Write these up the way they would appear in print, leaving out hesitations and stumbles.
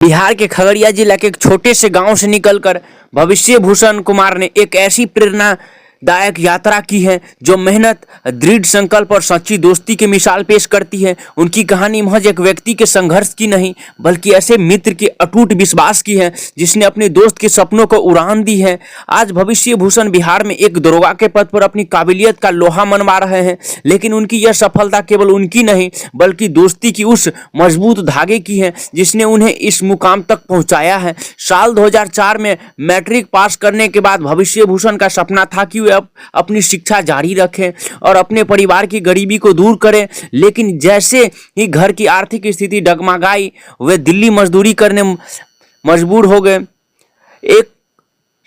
बिहार के खगड़िया जिला के एक छोटे से गांव से निकलकर भविष्य भूषण कुमार ने एक ऐसी प्रेरणादायक यात्रा की है जो मेहनत, दृढ़ संकल्प और सच्ची दोस्ती की मिसाल पेश करती है। उनकी कहानी महज एक व्यक्ति के संघर्ष की नहीं, बल्कि ऐसे मित्र के अटूट विश्वास की है जिसने अपने दोस्त के सपनों को उड़ान दी है। आज भविष्य भूषण बिहार में एक दरोगा के पद पर अपनी काबिलियत का लोहा मनवा रहे हैं, लेकिन उनकी यह सफलता केवल उनकी नहीं बल्कि दोस्ती की उस मजबूत धागे की है जिसने उन्हें इस मुकाम तक पहुंचाया है। साल 2004 में मैट्रिक पास करने के बाद भविष्य भूषण का सपना था कि वे अपनी शिक्षा जारी रखें और अपने परिवार की गरीबी को दूर करें, लेकिन जैसे ही घर की आर्थिक स्थिति डगमगाई वे दिल्ली मजदूरी करने मजबूर हो गए। एक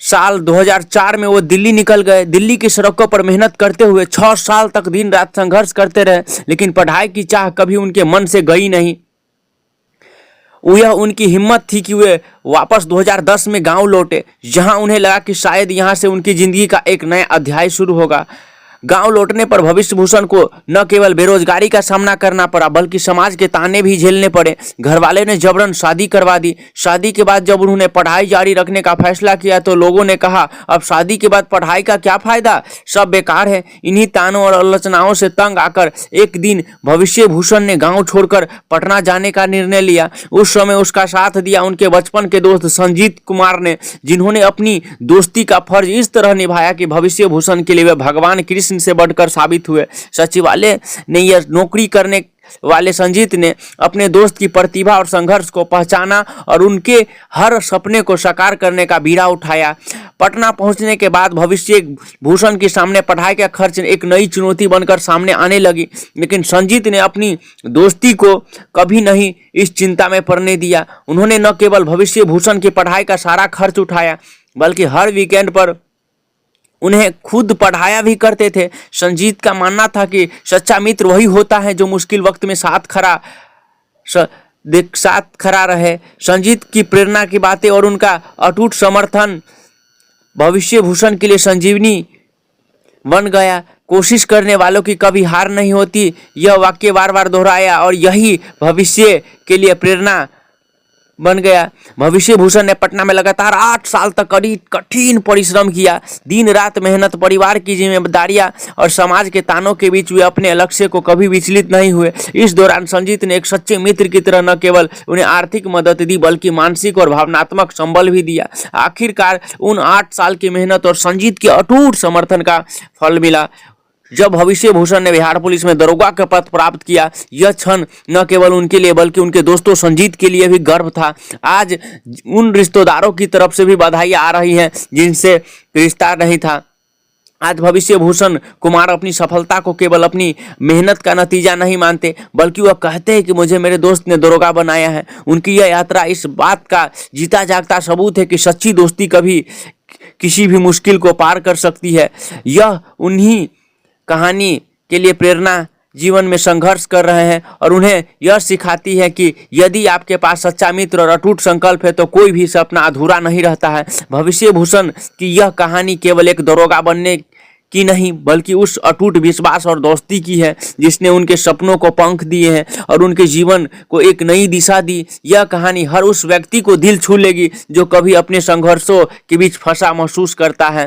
साल 2004 में वो दिल्ली निकल गए। दिल्ली की सड़कों पर मेहनत करते हुए 6 साल तक दिन रात संघर्ष करते रहे, लेकिन पढ़ाई की चाह कभी उनके मन से गई नहीं। यह उनकी हिम्मत थी कि वे वापस 2010 में गांव लौटे, जहां उन्हें लगा कि शायद यहां से उनकी जिंदगी का एक नया अध्याय शुरू होगा। गांव लौटने पर भविष्य भूषण को न केवल बेरोजगारी का सामना करना पड़ा बल्कि समाज के ताने भी झेलने पड़े। घर वाले ने जबरन शादी करवा दी। शादी के बाद जब उन्होंने पढ़ाई जारी रखने का फैसला किया तो लोगों ने कहा, अब शादी के बाद पढ़ाई का क्या फायदा, सब बेकार है। इन्हीं तानों और आलोचनाओं से तंग आकर एक दिन भविष्य भूषण ने गाँव छोड़कर पटना जाने का निर्णय लिया। उस समय उसका साथ दिया उनके बचपन के दोस्त संजीत कुमार ने, जिन्होंने अपनी दोस्ती का फर्ज इस तरह निभाया कि भविष्य भूषण के लिए वे भगवान कृष्ण से बढ़कर साबित हुए। सचिवालय ने यह नौकरी करने वाले संजीत ने अपने दोस्त की प्रतिभा और संघर्ष को पहचाना और उनके हर सपने को साकार करने का बीड़ा उठाया। पटना पहुंचने के बाद भविष्य भूषण के सामने पढ़ाई का खर्च एक नई चुनौती बनकर सामने आने लगी, लेकिन संजीत ने अपनी दोस्ती को कभी नहीं इस चिंता में पड़ने दिया। उन्होंने न केवल भविष्य भूषण की पढ़ाई का सारा खर्च उठाया बल्कि हर वीकेंड पर उन्हें खुद पढ़ाया भी करते थे। संजीत का मानना था कि सच्चा मित्र वही होता है जो मुश्किल वक्त में साथ खड़ा रहे। संजीत की प्रेरणा की बातें और उनका अटूट समर्थन भविष्य भूषण के लिए संजीवनी बन गया। कोशिश करने वालों की कभी हार नहीं होती, यह वाक्य बार बार दोहराया और यही भविष्य के लिए प्रेरणा बन गया। भविष्य भूषण ने पटना में लगातार 8 साल तक कठिन परिश्रम किया। दिन रात मेहनत, परिवार की जिम्मेदारियां और समाज के तानों के बीच वे अपने लक्ष्य को कभी विचलित नहीं हुए। इस दौरान संजीत ने एक सच्चे मित्र की तरह न केवल उन्हें आर्थिक मदद दी बल्कि मानसिक और भावनात्मक संबल भी दिया। आखिरकार उन 8 साल की मेहनत और संजीत के अटूट समर्थन का फल मिला। जब भविष्य भूषण ने बिहार पुलिस में दरोगा का पद प्राप्त किया, यह क्षण न केवल उनके लिए बल्कि उनके दोस्तों संजीत के लिए भी गर्व था। आज उन रिश्तेदारों की तरफ से भी बधाई आ रही है जिनसे रिश्ता नहीं था। आज भविष्य भूषण कुमार अपनी सफलता को केवल अपनी मेहनत का नतीजा नहीं मानते बल्कि वह कहते हैं कि मुझे मेरे दोस्त ने दरोगा बनाया है। उनकी यह यात्रा इस बात का जीता जागता सबूत है कि सच्ची दोस्ती कभी किसी भी मुश्किल को पार कर सकती है। यह उन्हीं कहानी के लिए प्रेरणा जीवन में संघर्ष कर रहे हैं और उन्हें यह सिखाती है कि यदि आपके पास सच्चा मित्र और अटूट संकल्प है तो कोई भी सपना अधूरा नहीं रहता है। भविष्य भूषण की यह कहानी केवल एक दरोगा बनने की नहीं बल्कि उस अटूट विश्वास और दोस्ती की है जिसने उनके सपनों को पंख दिए हैं और उनके जीवन को एक नई दिशा दी। यह कहानी हर उस व्यक्ति को दिल छू लेगी जो कभी अपने संघर्षों के बीच फंसा महसूस करता है।